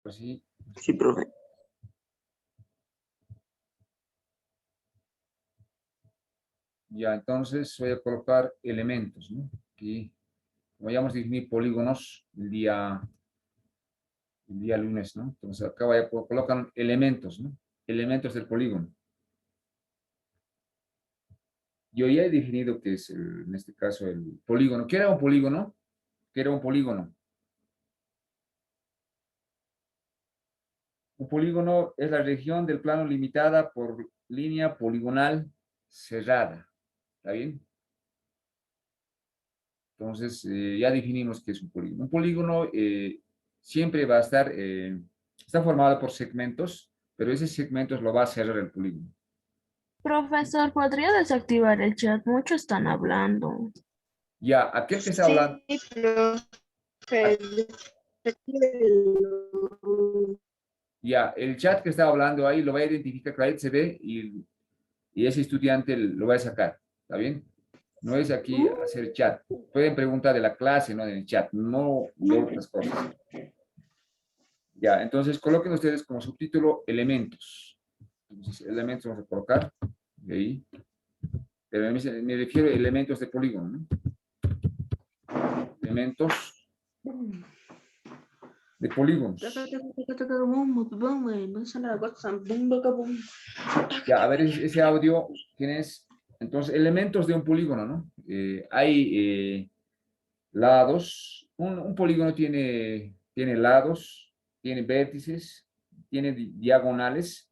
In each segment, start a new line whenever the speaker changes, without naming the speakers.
Así.
Sí, profe.
Ya, entonces voy a colocar elementos, ¿no? Aquí, como ya hemos definido polígonos el día lunes, ¿no? Entonces acá voy a colocar elementos, ¿no? Elementos del polígono. Yo ya he definido que es, en este caso, el polígono. ¿Qué era un polígono? ¿Qué era un polígono? Un polígono es la región del plano limitada por línea poligonal cerrada. ¿Está bien? Entonces, ya definimos qué es un polígono. Un polígono siempre va a estar, está formado por segmentos, pero esos segmentos lo va a cerrar el polígono.
Profesor, ¿podría desactivar el chat? Muchos están hablando.
Ya, aquel que está hablando,
Profe.
ya, el chat que está hablando ahí lo va a identificar, claramente se ve y ese estudiante lo va a sacar. ¿Está bien? No es aquí hacer chat. Pueden preguntar de la clase, no del chat, no de otras cosas. Ya, entonces coloquen ustedes como subtítulo elementos. Entonces, elementos vamos a colocar. Ahí. Pero me refiero a elementos de polígono, ¿no? Elementos de polígonos. Ya, a ver, ese audio tienes. Entonces, elementos de un polígono, ¿no? Hay lados. Un polígono tiene lados, tiene vértices, tiene diagonales,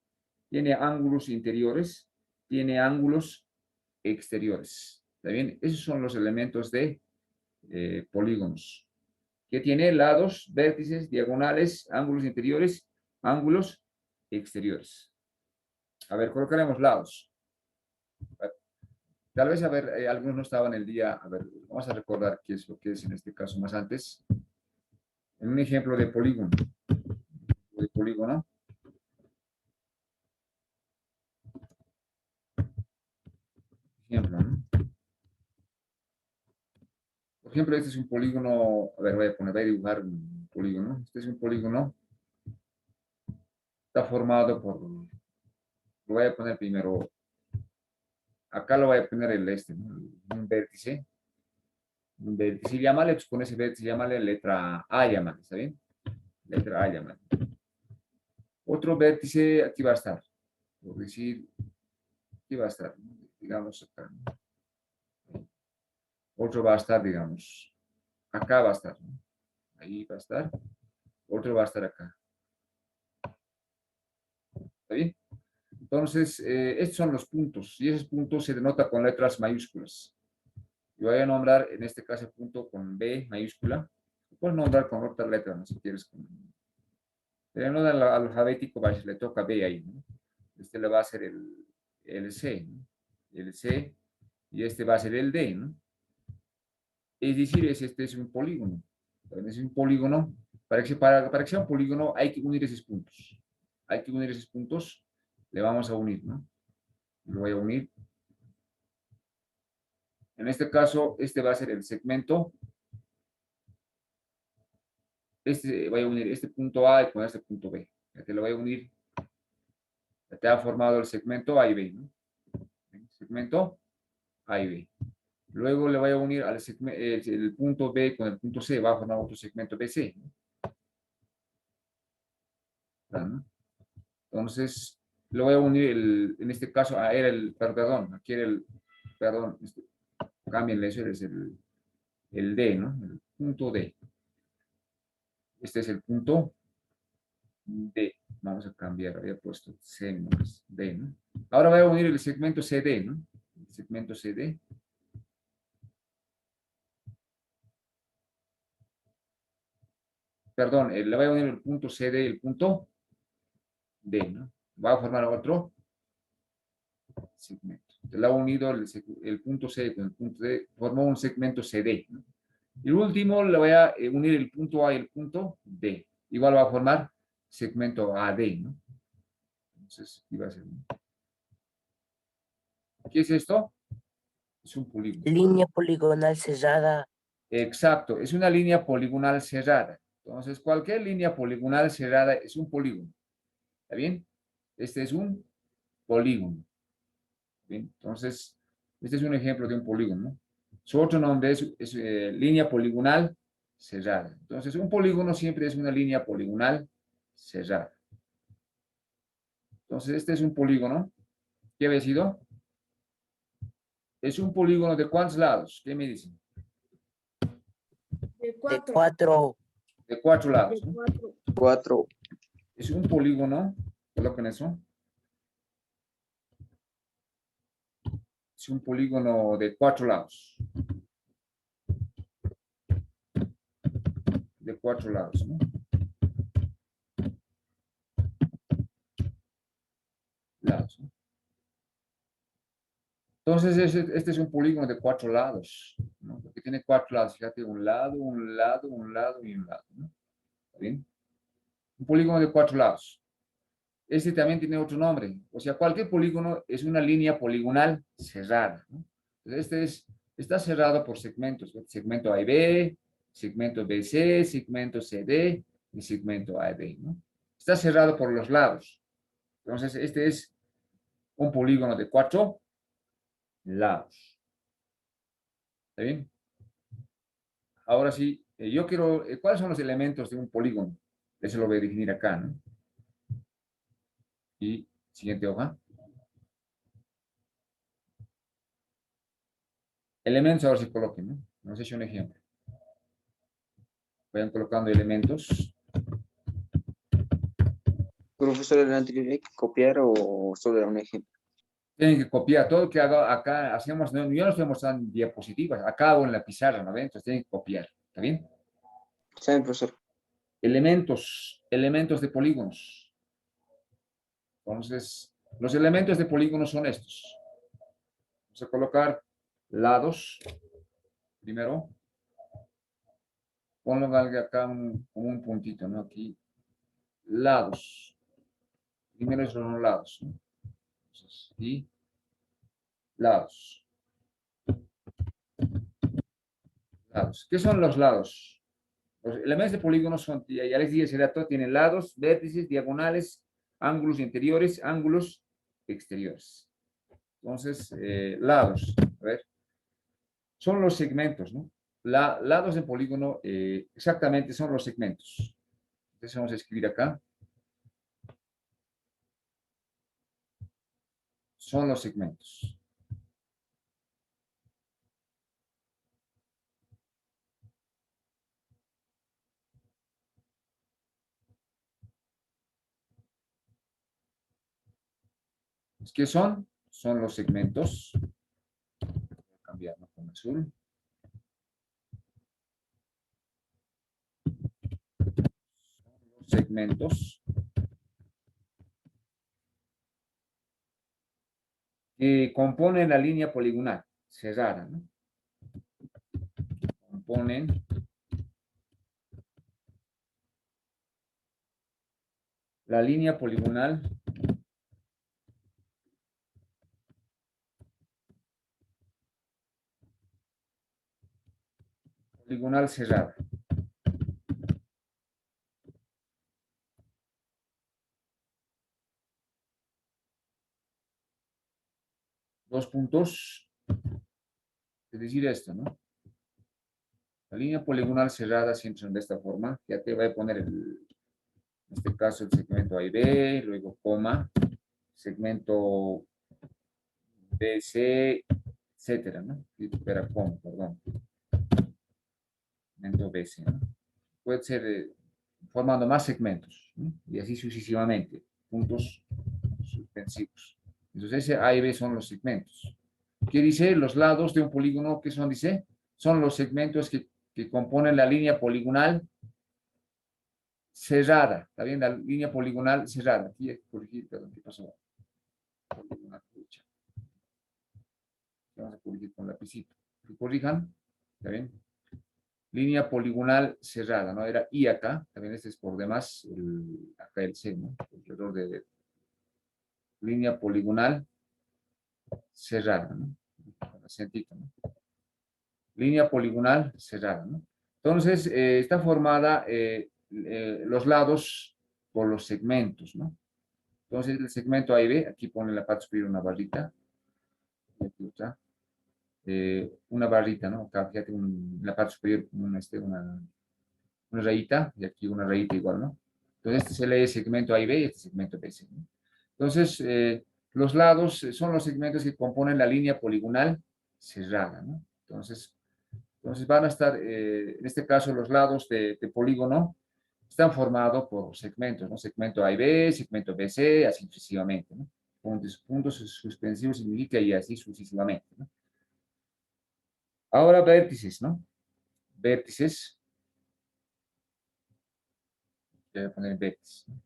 tiene ángulos interiores, tiene ángulos exteriores. ¿Está bien? Esos son los elementos de polígonos. Que tiene lados, vértices, diagonales, ángulos interiores, ángulos exteriores. A ver, colocaremos lados. Tal vez, a ver, algunos no estaban el día. A ver, vamos a recordar qué es lo que es en este caso más antes. En un ejemplo de polígono. Ejemplo, ¿no? Por ejemplo, este es un polígono. A ver, voy a dibujar un polígono. Este es un polígono. Está formado por. Lo voy a poner primero. Acá lo voy a poner el ¿no? Un vértice. Un vértice. Llámale, pues con ese vértice, llámale letra A, llámale, ¿está bien? Letra A, llámale. Otro vértice aquí va a estar. Por decir, aquí va a estar, ¿no? Digamos acá. ¿No? Otro va a estar, digamos, acá va a estar, ¿no? Ahí va a estar. Otro va a estar acá. ¿Está bien? Entonces, estos son los puntos. Y esos puntos se denotan con letras mayúsculas. Yo voy a nombrar, en este caso, punto con B mayúscula. Puedes nombrar con otra letra, ¿no? Si quieres. Pero no del alfabético, le toca B ahí, ¿no? Este le va a ser el C, ¿no? El C. Y este va a ser el D, ¿no? Es decir, este es un polígono. Es un polígono. Para que sea un polígono hay que unir esos puntos. Hay que unir esos puntos. Le vamos a unir, ¿no? Lo voy a unir. En este caso, este va a ser el segmento. Este voy a unir este punto A con este punto B. Ya te lo voy a unir. Ya te ha formado el segmento A y B, ¿no? Segmento A y B. Luego le voy a unir al el punto B con el punto C. Va a formar otro segmento BC, ¿no? Entonces, lo voy a unir, en este caso, era perdón, aquí era perdón, cámbienle eso, es el D, ¿no? El punto D. Este es el punto D. Vamos a cambiar, había puesto C más D, ¿no? Ahora voy a unir el segmento CD, ¿no? El segmento CD. Perdón, le voy a unir el punto CD y el punto D, ¿no? Va a formar otro segmento. Le ha unido el punto C con el punto D, formó un segmento CD, ¿no? Y el último le voy a unir el punto A y el punto D. Igual va a formar segmento AD, ¿no? Entonces, iba a ser. ¿Qué es esto? Es un polígono.
Línea poligonal cerrada.
Exacto, es una línea poligonal cerrada. Entonces, cualquier línea poligonal cerrada es un polígono. ¿Está bien? Este es un polígono. ¿Bien? Entonces, este es un ejemplo de un polígono, ¿no? Su otro nombre es línea poligonal cerrada. Entonces, un polígono siempre es una línea poligonal cerrada. Entonces, este es un polígono. ¿Qué había sido? Es un polígono de ¿cuántos lados? ¿Qué me dicen?
De
De
4.
4.
De 4 lados, ¿no?
4.
Es un polígono, coloquen eso. Es un polígono de 4 lados. De 4 lados, ¿no? Lados, ¿no? Entonces, este es un polígono de 4 lados, ¿no? Porque tiene 4 lados. Fíjate, un lado, un lado, un lado y un lado, ¿no? ¿Está bien? Un polígono de 4 lados. Este también tiene otro nombre. O sea, cualquier polígono es una línea poligonal cerrada, ¿no? Entonces, está cerrado por segmentos. Segmento A y B, segmento BC, segmento CD y segmento A y B, ¿no? Está cerrado por los lados. Entonces, este es un polígono de 4 lados. ¿Está bien? Ahora sí, yo quiero, ¿cuáles son los elementos de un polígono? Eso lo voy a definir acá, ¿no? Y siguiente hoja. Elementos ahora se coloquen, ¿no? Nos he hecho un ejemplo. Vayan colocando elementos.
Profesor, el anterior hay que copiar o solo era un ejemplo.
Tienen que copiar todo lo que haga acá. Hacemos, no, yo no estoy mostrando diapositivas. Acá hago en la pizarra, ¿no ven? Entonces tienen que copiar. ¿Está bien?
¿Saben, profesor?
Elementos de polígonos. Entonces, los elementos de polígonos son estos. Vamos a colocar lados primero. Ponlo acá como un puntito, ¿no? Aquí. Lados. Primero son los lados, ¿no? Entonces, y lados. Lados. ¿Qué son los lados? Los elementos de polígonos son, ya les dije, ese dato, tienen lados, vértices, diagonales, ángulos interiores, ángulos exteriores. Entonces, lados, a ver, son los segmentos, ¿no? Lados de polígono, exactamente son los segmentos. Entonces vamos a escribir acá. Son los segmentos. ¿Qué son? Son los segmentos. Voy a cambiarlo con azul. Son los segmentos que componen la línea poligonal cerrada, ¿no? Componen la línea poligonal cerrada. Dos puntos, es decir, esto, ¿no? La línea poligonal cerrada siempre son de esta forma. Ya te voy a poner, en este caso, el segmento A y B, luego coma, segmento BC, etcétera, ¿no? Espera, coma, perdón. Segmento BC, ¿no? Puede ser formando más segmentos, ¿no? Y así sucesivamente, puntos suspensivos. Entonces, ese A y B son los segmentos. ¿Qué dice? Los lados de un polígono, ¿qué son? Dice, son los segmentos que componen la línea poligonal cerrada. ¿Está bien? La línea poligonal cerrada. Aquí hay que corregir, perdón, ¿qué pasó? Poligonal, pucha. Vamos a corregir con lapicito. Que corrijan. ¿Está bien? Línea poligonal cerrada, ¿no? Era I acá. También este es por demás, acá el C, ¿no? Alrededor de línea poligonal cerrada, ¿no? Acentito, ¿no? Línea poligonal cerrada, ¿no? Entonces, está formada los lados por los segmentos, ¿no? Entonces, el segmento A y B, aquí pone en la parte superior una barrita. Y aquí otra. Una barrita, ¿no? Acá, fíjate, en la parte superior una rayita, y aquí una rayita igual, ¿no? Entonces, este se lee segmento A y B y este segmento B, ¿sí? ¿No? Entonces, los lados son los segmentos que componen la línea poligonal cerrada, ¿no? Entonces van a estar, en este caso, los lados de polígono están formados por segmentos, ¿no? Segmento A y B, segmento BC, así sucesivamente, ¿no? Puntos suspensivos significa y así sucesivamente, ¿no? Ahora vértices, ¿no? Vértices. Voy a poner vértices, ¿no?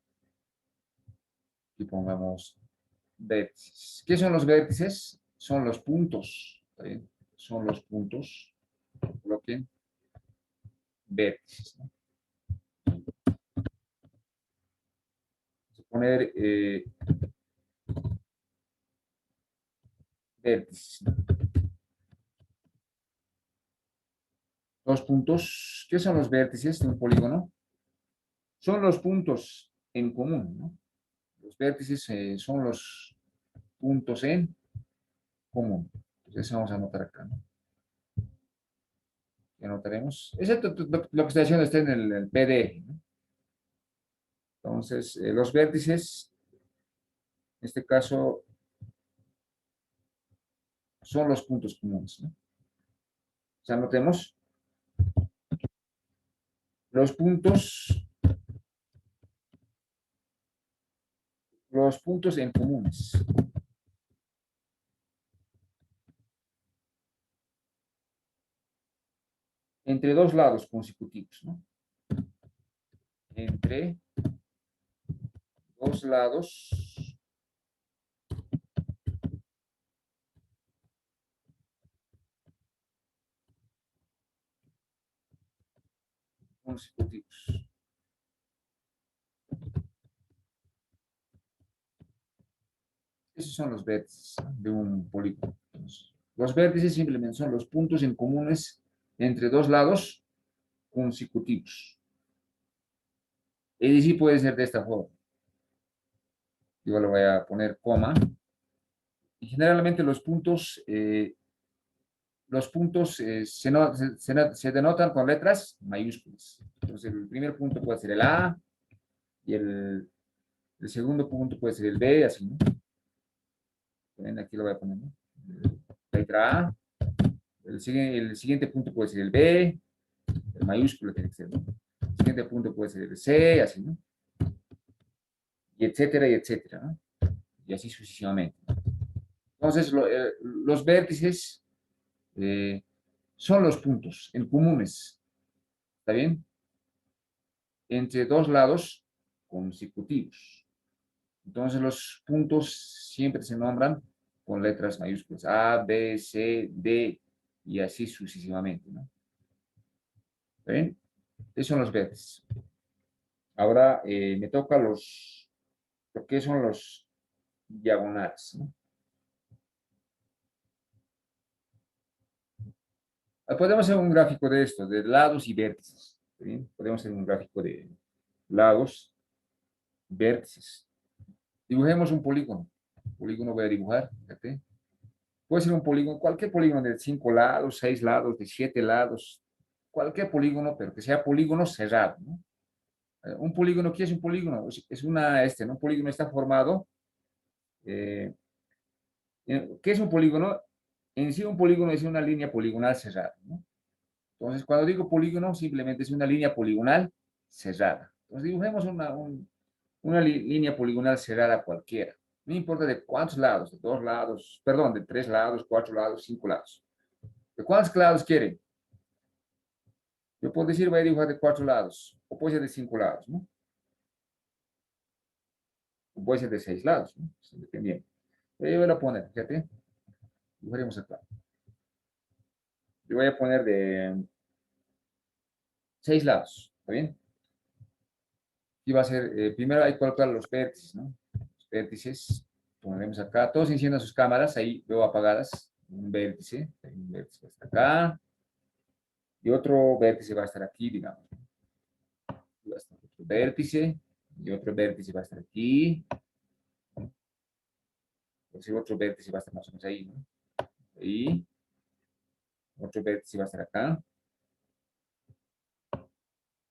Aquí pongamos vértices. ¿Qué son los vértices? Son los puntos, ¿está bien? Son los puntos. Coloquen vértices, ¿no? Vamos a poner vértices, ¿no? Los puntos, ¿qué son los vértices de un polígono? Son los puntos en común, ¿no? Los vértices son los puntos en común. Entonces vamos a anotar acá, ¿no? Y anotaremos, excepto lo que está haciendo está en el PDF, ¿no? Entonces, los vértices, en este caso, son los puntos comunes, ¿no? O sea, anotemos los puntos en comunes. Entre dos lados consecutivos, ¿no? Entre dos lados consecutivos. Esos son los vértices, ¿no?, de un polígono. Entonces, los vértices simplemente son los puntos en comunes entre dos lados consecutivos. Y sí puede ser de esta forma. Yo le voy a poner coma. Y generalmente los puntos se denotan con letras mayúsculas. Entonces, el primer punto puede ser el A y el segundo punto puede ser el B, así, ¿no? Aquí lo voy a poner, ¿no? La letra A, el siguiente punto puede ser el B, el mayúsculo tiene que ser, ¿no? El siguiente punto puede ser el C, así, ¿no? Y etcétera, ¿no? Y así sucesivamente. Entonces, los vértices son los puntos en comunes, ¿está bien? Entre dos lados consecutivos. Entonces los puntos siempre se nombran con letras mayúsculas, A, B, C, D, y así sucesivamente, ¿no? ¿Está bien? Esos son los vértices. Ahora me toca lo que son los diagonales, ¿no? Podemos hacer un gráfico de esto, de lados y vértices. ¿Está bien? Podemos hacer un gráfico de lados, vértices. Dibujemos un polígono. Polígono voy a dibujar, fíjate. Puede ser un polígono, cualquier polígono de 5 lados, 6 lados, de 7 lados, cualquier polígono, pero que sea polígono cerrado, ¿no? Un polígono, ¿qué es un polígono? Es ¿no? Un polígono está formado. ¿Qué es un polígono? En sí, un polígono es una línea poligonal cerrada, ¿no? Entonces, cuando digo polígono, simplemente es una línea poligonal cerrada. Entonces, dibujemos una línea poligonal cerrada cualquiera. No importa de cuántos lados, de 2 lados, perdón, de 3 lados, 4 lados, 5 lados. ¿De cuántos lados quieren? Yo puedo decir, voy a dibujar de 4 lados, o puede ser de 5 lados, ¿no? O puede ser de 6 lados, ¿no? Dependiendo. Yo voy a poner, fíjate, dibujaremos acá. Yo voy a poner de 6 lados, ¿está bien? Y va a ser, primero hay que colocar los vértices, ¿no? Los vértices, pondremos acá, todos enciendan sus cámaras, ahí veo apagadas, un vértice va a estar acá, y otro vértice va a estar aquí, digamos. va a estar otro vértice, y otro vértice va a estar aquí. Entonces otro vértice va a estar más o menos ahí, ¿no? Ahí. Otro vértice va a estar acá.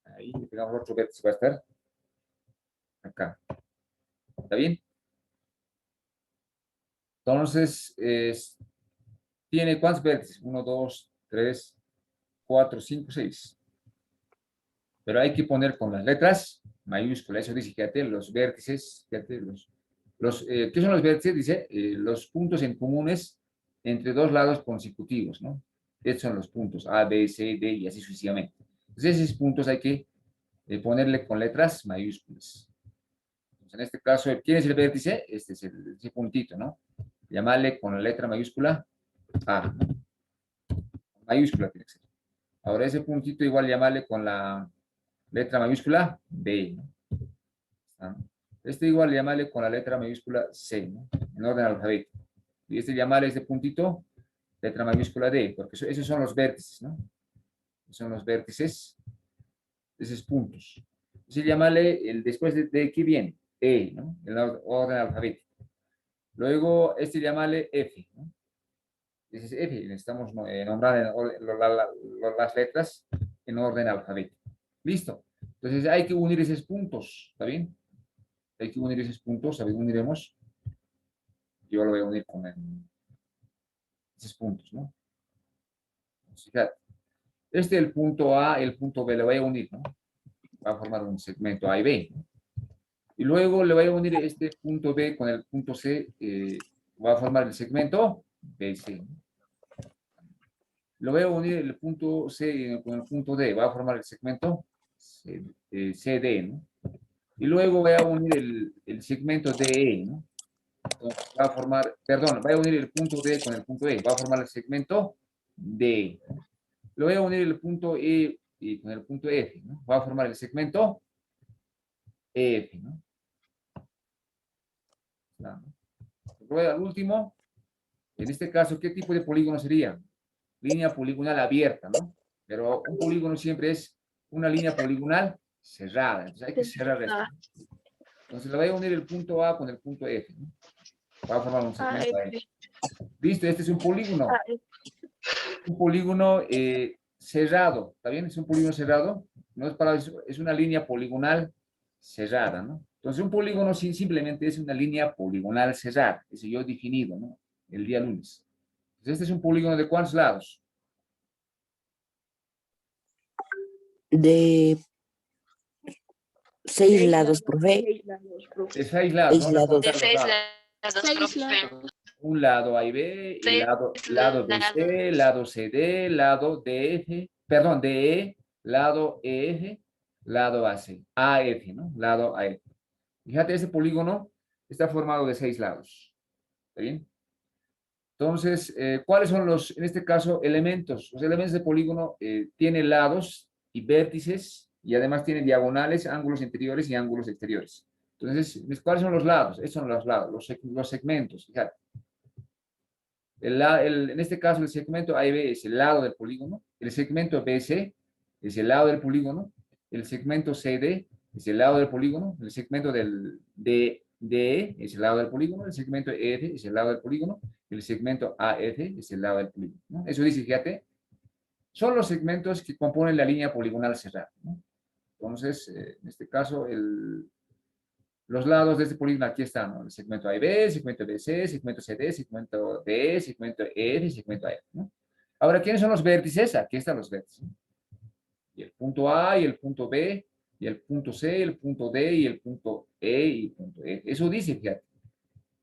Ahí, le pegamos otro vértice va a estar acá. ¿Está bien? Entonces, tiene ¿cuántos vértices? 1, 2, 3, 4, 5, 6. Pero hay que poner con las letras mayúsculas. Eso dice, fíjate, los vértices, fíjate, ¿qué son los vértices? Dice, los puntos en comunes entre dos lados consecutivos, ¿no? Estos son los puntos A, B, C, D y así sucesivamente. Entonces, esos puntos hay que ponerle con letras mayúsculas. Entonces, en este caso, ¿quién es el vértice? Este es ese puntito, ¿no? Llamarle con la letra mayúscula A, ¿no? Mayúscula tiene que ser. Ahora ese puntito igual llamarle con la letra mayúscula B, ¿no? Este igual llamarle con la letra mayúscula C, ¿no? En orden alfabético. Y este llamarle este puntito letra mayúscula D, porque esos son los vértices, ¿no? Esos son los vértices, esos puntos. Entonces llamarle el después de aquí viene E, ¿no? En orden alfabético. Luego este llamarle F, ¿no? Ese es F, necesitamos nombrar las letras en orden alfabético. ¿Listo? Entonces hay que unir esos puntos, ¿está bien? Hay que unir esos puntos, a ver, uniremos. Yo lo voy a unir con esos puntos, ¿no? Entonces, fíjate, este es el punto A, el punto B, lo voy a unir, ¿no? Va a formar un segmento A y B, ¿no? Y luego le voy a unir este punto B con el punto C, va a formar el segmento BC, ¿no? Lo voy a unir el punto C con el punto D, va a formar el segmento CD, ¿no? Y luego voy a unir el segmento DE, ¿no? Entonces va a formar, perdón, voy a unir el punto D con el punto E, va a formar el segmento D. Lo voy a unir el punto E y con el punto F, ¿no? Va a formar el segmento EF, ¿no? Luego al último, en este caso, ¿qué tipo de polígono sería? Línea poligonal abierta, ¿no? Pero un polígono siempre es una línea poligonal cerrada. Entonces hay que cerrar esto. Entonces le voy a unir el punto A con el punto F, ¿no? Va a formar un segmento ahí. Listo, este es un polígono. Un polígono cerrado, ¿está bien? Es un polígono cerrado. No es para eso, es una línea poligonal cerrada, ¿no? Entonces un polígono simplemente es una línea poligonal cerrada. Eso yo he definido, ¿no? El día lunes. Entonces este es un polígono de ¿cuántos lados?
De 6 lados, profe.
De 6 lados.
6 lados.
De 6 lados, profe.
Un lado A y B, y lado BC, lado CD, lado DF, perdón, DE, lado EF, lado AC, AF, ¿no? Lado AF. Fíjate, ese polígono está formado de 6 lados. ¿Está bien? Entonces, ¿cuáles son los, en este caso, elementos? Los elementos de polígono tienen lados y vértices, y además tienen diagonales, ángulos interiores y ángulos exteriores. Entonces, ¿cuáles son los lados? Estos son los lados, los segmentos. Fíjate. En este caso, el segmento AB es el lado del polígono, el segmento BC es el lado del polígono, el segmento CD es el lado del polígono, el segmento DE es el lado del polígono, el segmento EF es el lado del polígono, el segmento AF es el lado del polígono, ¿no? Eso dice, fíjate, son los segmentos que componen la línea poligonal cerrada, ¿no? Entonces, en este caso, los lados de este polígono aquí están, ¿no? El segmento A y B, segmento BC, segmento CD, segmento DE, segmento EF y segmento AF, ¿no? Ahora, ¿quiénes son los vértices? Aquí están los vértices, ¿no? Y el punto A y el punto B, y el punto C, el punto D y el punto E y el punto F. Eso dice, fíjate.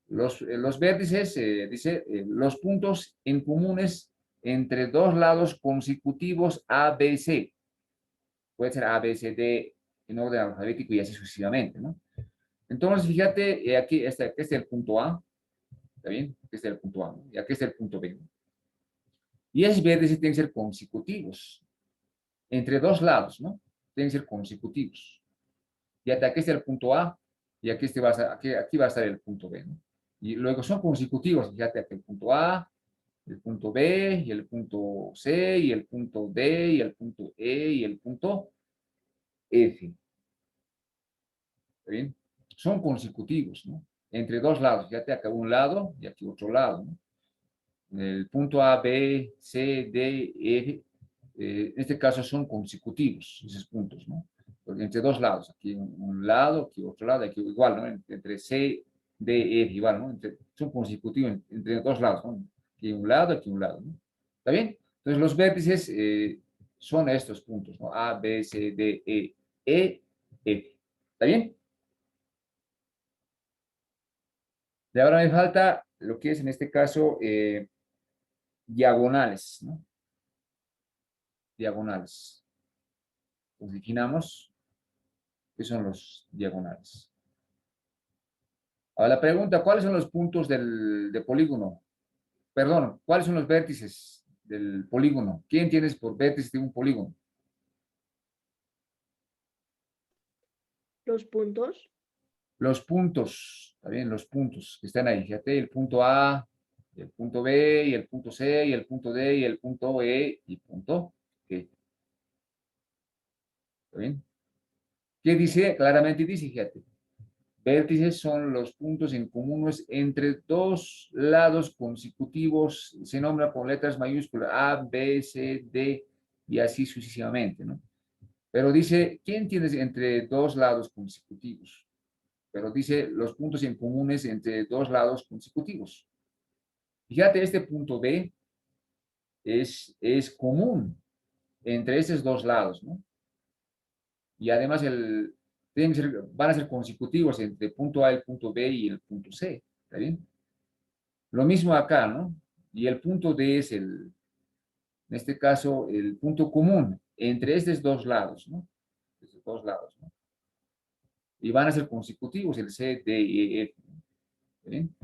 Los vértices, dice, los puntos en comunes entre dos lados consecutivos A, B, C. Puede ser A, B, C, D en orden alfabético y así sucesivamente, ¿no? Entonces, fíjate, aquí está el punto A, ¿está bien? Aquí está el punto A, ¿no? Y aquí está el punto B, ¿no? Y esos vértices tienen que ser consecutivos, entre dos lados, ¿no? Tienen que ser consecutivos. Y hasta aquí está el punto A, y aquí va a estar el punto B, ¿no? Y luego son consecutivos, fíjate, aquí el punto A, el punto B, y el punto C, y el punto D, y el punto E, y el punto F. ¿Está bien? Son consecutivos, ¿no? Entre dos lados, ya te acabó un lado y aquí otro lado, ¿no? El punto A, B, C, D, E, en este caso son consecutivos esos puntos, ¿no? Porque entre dos lados, aquí un lado, aquí otro lado, aquí igual, ¿no? Entre C, D, E, igual, ¿no? Son consecutivos entre dos lados, ¿no? Aquí un lado, ¿no? ¿Está bien? Entonces los vértices son estos puntos, ¿no? A, B, C, D, E, F. ¿Está bien? Y ahora me falta lo que es en este caso diagonales, ¿no? Diagonales. Pues definamos qué son los diagonales. Ahora la pregunta, ¿cuáles son los puntos de polígono? Perdón, ¿cuáles son los vértices del polígono? ¿Qué entiendes por vértice de un polígono?
Los puntos.
Los puntos, está bien, los puntos que están ahí. Fíjate, el punto A, el punto B, y el punto C, y el punto D, y el punto E, y punto E. ¿Está bien? ¿Qué dice? Claramente dice, fíjate. Vértices son los puntos en comunes entre dos lados consecutivos, se nombra con letras mayúsculas A, B, C, D y así sucesivamente, ¿no? Pero dice, ¿qué entiendes entre dos lados consecutivos? Pero dice los puntos en comunes entre dos lados consecutivos. Fíjate, este punto B es común entre esos dos lados, ¿no? Y además van a ser consecutivos entre el punto A, el punto B y el punto C, ¿está bien? Lo mismo acá, ¿no? Y el punto D es en este caso, el punto común entre estos dos lados, ¿no? Estos dos lados, ¿no? Y van a ser consecutivos, el C, D y F, ¿no? ¿Está bien?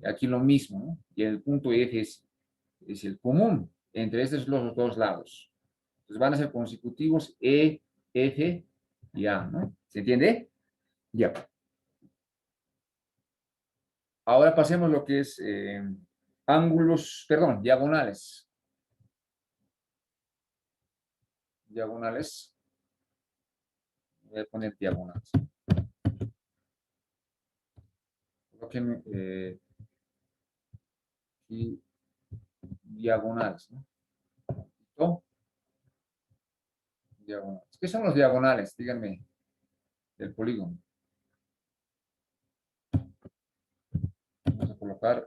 Aquí lo mismo, ¿no? Y el punto F es el común entre estos los dos lados. Entonces van a ser consecutivos E, F y A, ¿no? ¿Se entiende? Ya. Ahora pasemos lo que es ángulos, perdón, diagonales. Diagonales. Voy a poner diagonales. Coloquen y diagonales, ¿no? ¿Listo? Diagonales. ¿Qué son los diagonales? Díganme, del polígono. Vamos a colocar.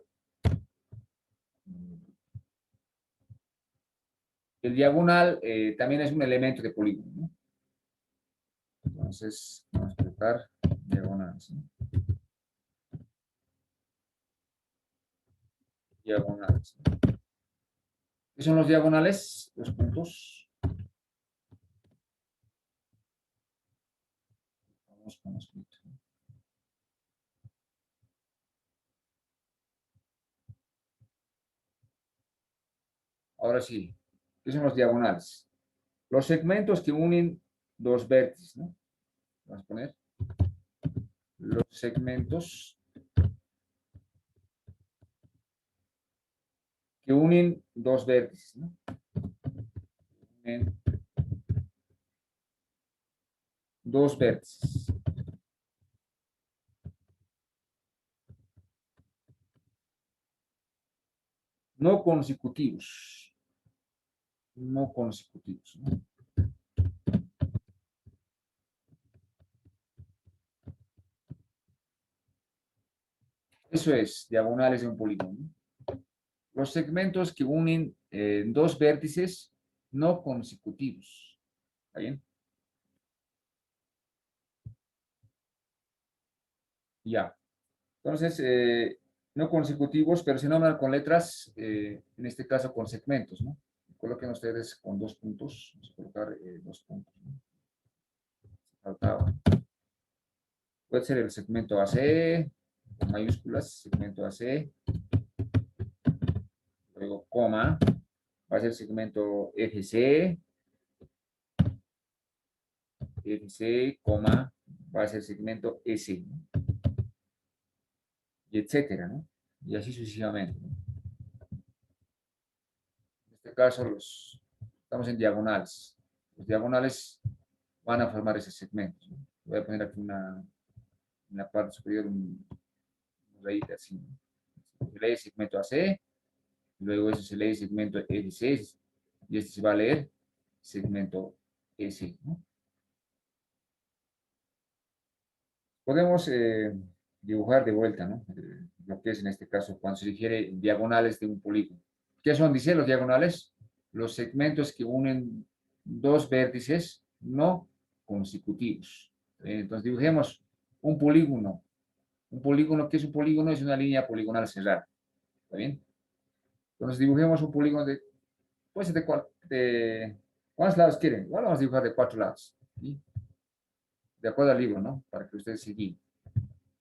El diagonal también es un elemento de polígono, ¿no? Entonces, vamos a colocar diagonales, ¿no? Diagonales, ¿no? ¿Qué son los diagonales? Los puntos. Vamos con escrito. Ahora sí, ¿qué son los diagonales? Los segmentos que unen dos vértices, ¿no? Vamos a poner los segmentos que unen dos vértices, ¿no? Unen dos vértices. No consecutivos. No consecutivos, ¿no? Eso es, diagonales de un polígono, ¿no? Los segmentos que unen dos vértices no consecutivos. ¿Está bien? Ya. Entonces, no consecutivos, pero se nombran con letras, en este caso con segmentos, ¿no? Coloquen ustedes con dos puntos. Vamos a colocar dos puntos, ¿no? Faltaba. Puede ser el segmento AC, con mayúsculas, segmento AC, luego coma, va a ser segmento FC, FC, coma, va a ser segmento S, ¿no? Y etcétera, ¿no? Y así sucesivamente, ¿no? En este caso estamos en diagonales. Los diagonales van a formar esos segmentos, ¿no? Voy a poner aquí en la parte superior un rayita así, ¿no? Se lee segmento AC, luego eso se lee segmento FC, y este se va a leer segmento S, ¿no? Podemos dibujar de vuelta, ¿no? Lo que es en este caso cuando se refiere diagonales de un polígono. ¿Qué son? Dice los diagonales, los segmentos que unen dos vértices no consecutivos. Entonces dibujemos un polígono. Un polígono, ¿qué es un polígono? Es una línea poligonal cerrada. ¿Está bien? Entonces dibujemos un polígono de, pues de ¿cuántos lados quieren? Igual vamos a dibujar de 4 lados. ¿Sí? De acuerdo al libro, ¿no? Para que ustedes se guíen.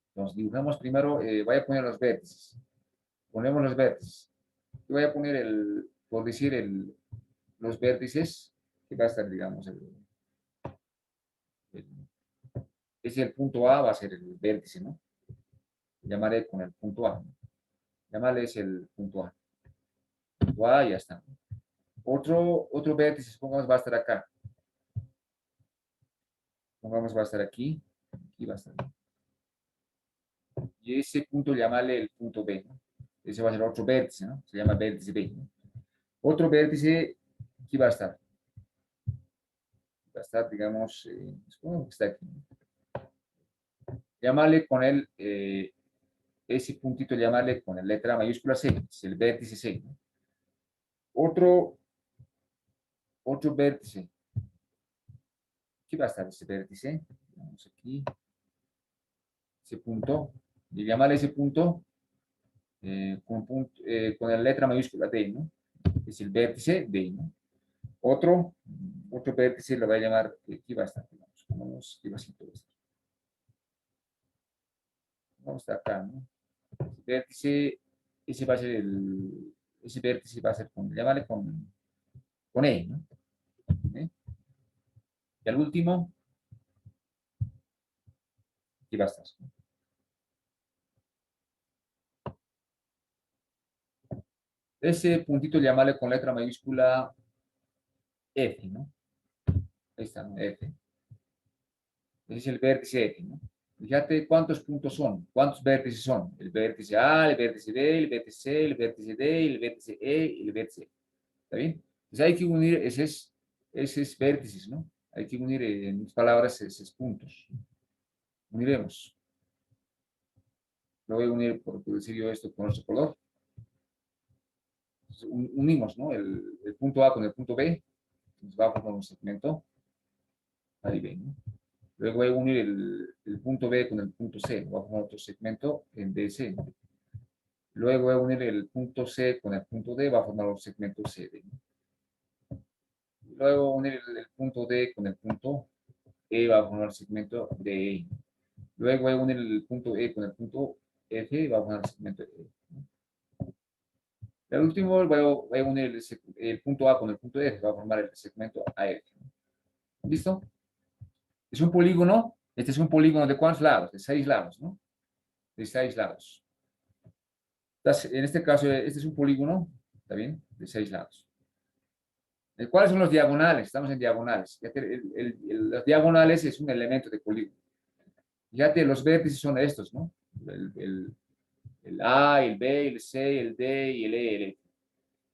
Entonces dibujamos primero, voy a poner los vértices. Ponemos los vértices. Y voy a poner por decir, los vértices, que va a estar, digamos, el- es el punto A, va a ser el vértice, ¿no? Llamaré con el punto A, ¿no? Llamarle es el punto A. Punto A, ya está. Otro vértice, supongamos, va a estar acá. Pongamos, va a estar aquí. Aquí va a estar. Y ese punto, llamarle el punto B, ¿no? Ese va a ser otro vértice, ¿no? Se llama vértice B, ¿no? Otro vértice, aquí va a estar. Va a estar, digamos, supongo que está aquí. Llamarle con ese puntito, llamarle con la letra mayúscula C, es el vértice C, ¿no? Otro vértice. Aquí va a estar ese vértice. Vamos aquí. Ese punto. Y llamarle ese punto, con la letra mayúscula D, ¿no? Es el vértice D, ¿no? Otro vértice lo voy a llamar, aquí va a estar, digamos, aquí va a estar. Vamos a estar acá, ¿no? Ese vértice, ese va a ser ese vértice va a ser llámale con E, ¿no? ¿Eh? Y al último, aquí va a estar, ¿no? Ese puntito llamarle con letra mayúscula F, ¿no? Ahí está, ¿no? F. Ese es el vértice F, ¿no? Fíjate cuántos puntos son, cuántos vértices son. El vértice A, el vértice B, el vértice C, el vértice D, el vértice E y el vértice F. ¿Está bien? Entonces hay que unir esos vértices, ¿no? Hay que unir, en mis palabras, esos puntos. Uniremos. Lo voy a unir, por decir yo esto, con otro color. Entonces, unimos, ¿no? El punto A con el punto B. Nos va a formar un segmento. Ahí ven, ¿no? Luego voy a unir el punto B con el punto C. Va a formar otro segmento en DC. Luego voy a unir el punto C con el punto D. Va a formar un segmento CD. Luego unir el punto D con el punto E. Va a formar el segmento DE. Luego voy a unir el punto E con el punto F. Va a formar el segmento E. El último voy a unir el punto A con el punto F. Va a formar el segmento AF. ¿Listo? Es un polígono. Este es un polígono de ¿cuántos lados? De 6 lados, ¿no? De 6 lados. Entonces, en este caso, este es un polígono, ¿está bien? De 6 lados. ¿Cuáles son los diagonales? Estamos en diagonales. Los diagonales es un elemento de polígono. Fíjate, los vértices son estos, ¿no? El A, el B, el C, el D y el E, el F.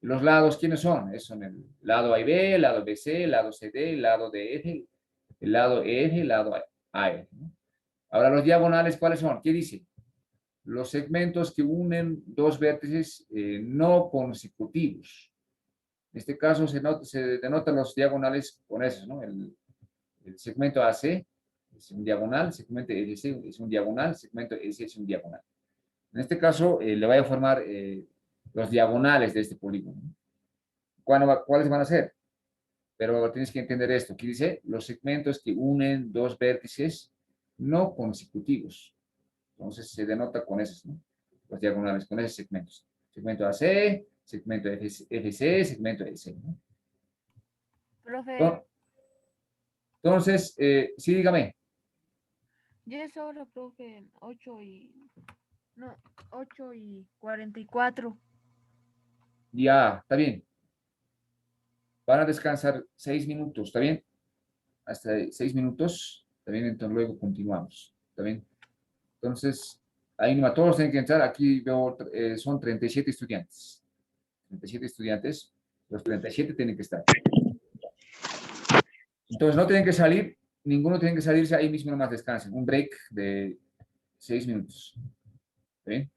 Los lados, ¿quiénes son? Son el lado A y B, el lado BC, el lado CD, el lado DF, el lado EF, el lado AF, ¿no? Ahora, los diagonales, ¿cuáles son? ¿Qué dice? Los segmentos que unen dos vértices no consecutivos. En este caso se denotan los diagonales con esos, ¿no? El segmento AC es un diagonal, el segmento EC es un diagonal, el segmento EC es un diagonal. En este caso, le voy a formar los diagonales de este polígono. ¿Cuáles van a ser? Pero tienes que entender esto. Aquí dice los segmentos que unen dos vértices no consecutivos. Entonces se denota con esos, ¿no? Los diagonales, con esos segmentos. Segmento AC, segmento FC, segmento EC, ¿no?
Profe,
Entonces, sí, dígame.
ya es hora, profe, 8:44.
Ya, está bien. Van a descansar 6 minutos, ¿está bien? Hasta 6 minutos. También, entonces luego continuamos. También. Entonces, ahí nomás todos tienen que entrar. Aquí veo, son 37 estudiantes. 37 estudiantes. Los 37 tienen que estar. Entonces, no tienen que salir. Ninguno tiene que salirse ahí mismo, nomás descansen. Un break de 6 minutos. ¿Está bien?